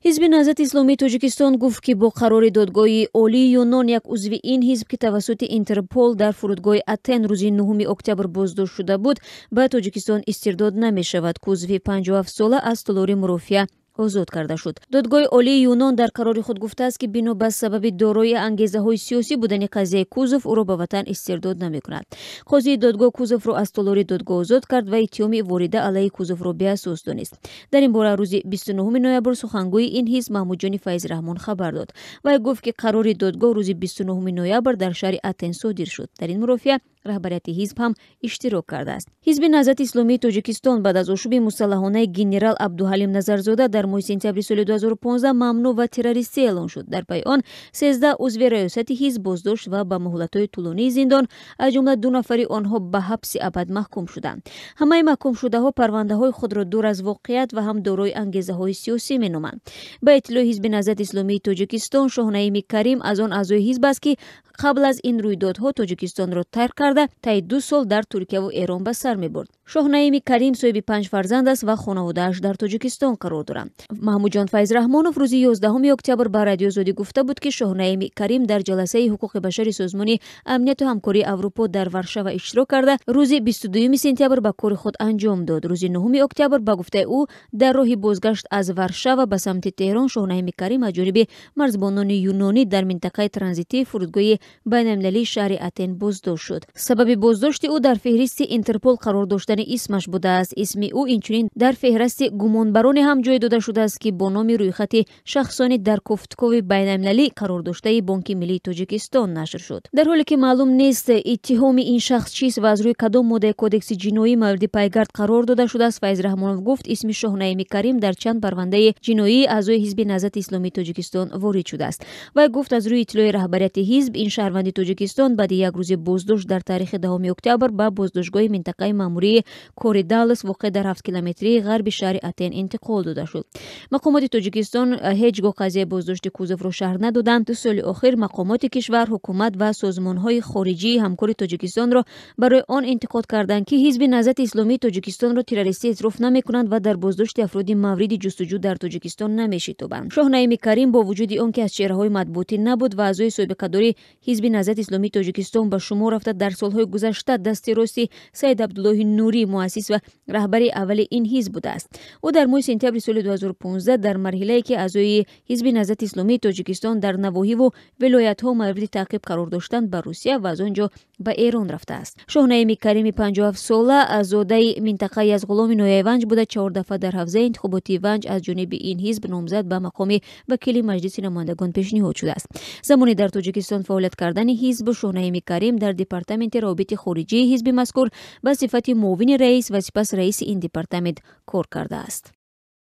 ҳизби наҳзати исломии Тоҷикистон гуфт ки бо қарори Додгоҳи Олии Юнон як узви ин ҳизб ки тавассути Интерпол дар фурудгоҳи Атен рӯзи 9 октябр боздошт шуда буд, ба Тоҷикистон истирдод намешавад. Кузови 57 сола аз толори мурофиа озод карда шуд. Додгоҳи Олии Юнон дар қарори худ гуфтааст ки бино ба сабаби дорои ангезаҳои сиёсӣ будани қазияи Кузов ӯро ба ватан истирдод намекунад. Қозии додгоҳ Кузовро аз толори додгоҳ озод кард ва иттиҳоми ворида алайҳи Кузовро беасос донист. Дар ин бора рӯзи 29 ноябр сухангӯи ин ҳизб Маҳмудҷони Файзраҳмон хабар дод. Вай гуфт ки қарори додгоҳ рӯзи 29 ноябр дар шаҳри Атен содир шуд. Дар ин мурофиа раҳбарияти ҳизб ҳам иштирок кардааст. ҳизби наҳзати исломии Тоҷикистон баъд аз ошуби мусаллаҳонаи генерал Абдуҳалим Назарзода дар моҳи сентябри соли 2015 мамнӯъ ва террористӣ эълон шуд. Дар пайи он 13 узви раёсати ҳизб боздошт ва ба муҳлатҳои тӯлонии зиндон, аз ҷумла 2 нафари онҳо ба ҳабси абад маҳкум шуданд. Ҳамаи маҳкумшудаҳо парвандаҳои худро дур аз воқеият ва ҳам дорои ангезаҳои сиёсӣ меноманд. Ба иттилои ҳизби наҳзати исломии Тоҷикистон, Шоҳнаими Карим аз он аъзои ҳизб аст ки қабл аз ин рӯйдодҳо Тоҷикистонро тарк карда таи 2 сол дар Туркияву Эрон ба сар мебурд. Шоҳнаими Карим соҳиби 5 фарзанд аст ва хонаводааш дар Тоҷикистон қарор доранд. Маҳмудҷон Файзраҳмонов рӯзи 11 октябр ба радиозодӣ гуфта буд ки Шоҳнаими Карим дар ҷаласаи ҳуқуқи башари Созмони амнияту ҳамкории Аврупо дар Варшава иштирок карда, рӯзи 22 сентябр ба кори худ анҷом дод. Рӯзи 9 октябр ба гуфтаи ӯ дар роҳи бозгашт аз Варшава ба самти Теҳрон Шоҳнаими Карим аз ҷониби марзбонони юнонӣ дар минтақаи транзитии фурудгоҳи байналмилалии шаҳри Атен боздошт шуд. Сабаби боздошти ӯ дар феҳристи Интерпол қарор доштани исмаш будааст. Исми ӯ инчунин дар феҳристи гумонбароне ҳам ҷой дода шудааст ки бо номи рӯйхати шахсони дар кофткови байналмилалӣ қарордоштаи Бонки Миллии Тоҷикистон нашр шуд. Дар ҳоле ки маълум нест иттиҳоми ин шахс чист ва аз рӯи кадом моддаи кодекси ҷиноӣ мавриди пайгард қарор дода шудааст, Файзраҳмонов гуфт исми Шоҳнаими Карим дар чанд парвандаи ҷиноии аъзои ҳизби наҳзати исломии Тоҷикистон ворид шудааст. Вай гуфт аз рӯи иттилои раҳбарияти ҳизб ин шаҳрванди Тоҷикистон баъди як рӯзи боздошт дар таърихи 10 октябр ба боздоштгоҳи минтақаи маъмурии Кори Даллас воқеъ дар 7 километрии ғарби шаҳри Атен интиқол дода шуд. Мақомоти Тоҷикистон ҳеҷ гоҳ қазияи боздошти Кузовро шаҳр надоданд. 2 соли охир мақомоти кишвар, ҳукумат ва созмонҳои хориҷии ҳамкори Тоҷикистонро барои он интиқод карданд ки ҳизби наҳзати исломии Тоҷикистонро террористӣ эътироф намекунанд ва дар боздошти афроди мавриди ҷустуҷӯ дар Тоҷикистон намешитобанд. Шоҳнаими Карим бо вуҷуди он ки аз чеҳраҳои матбуотӣ набуд ва аъзои собиқадори ҳизби наҳзати исломии Тоҷикистон ба шумор рафта, дар солҳои гузашта дасти рости Саид Абдуллоҳи Нурӣ, муассис ва раҳбари аввали ин ҳизб будааст. ӯ дар моҳи сентябри соли 2015 дар марҳилае ки аъзои ҳизби наҳзати исломии Тоҷикистон дар навоҳиву вилоятҳо мавриди таъқиб қарор доштанд ба Русия ва аз он ҷо ба Эрон рафтааст. Шоҳнаими Карими 57 сола азодаи минтақаи аз ғуломи ноҳияи Ванҷ буда 4 дафъа дар ҳавзаи интихоботии Ванҷ аз ҷониби ин ҳизб номзад ба мақоми вакили маҷлиси намояндагон пешниҳод шудааст. замони дар Тоҷикистон фаъолият кардани ҳизб, Шоҳнаими Карим дар департаменти равобити хориҷии ҳизби мазкур ба сифати муовини раис ва сипас раиси ин департамент кор кардааст.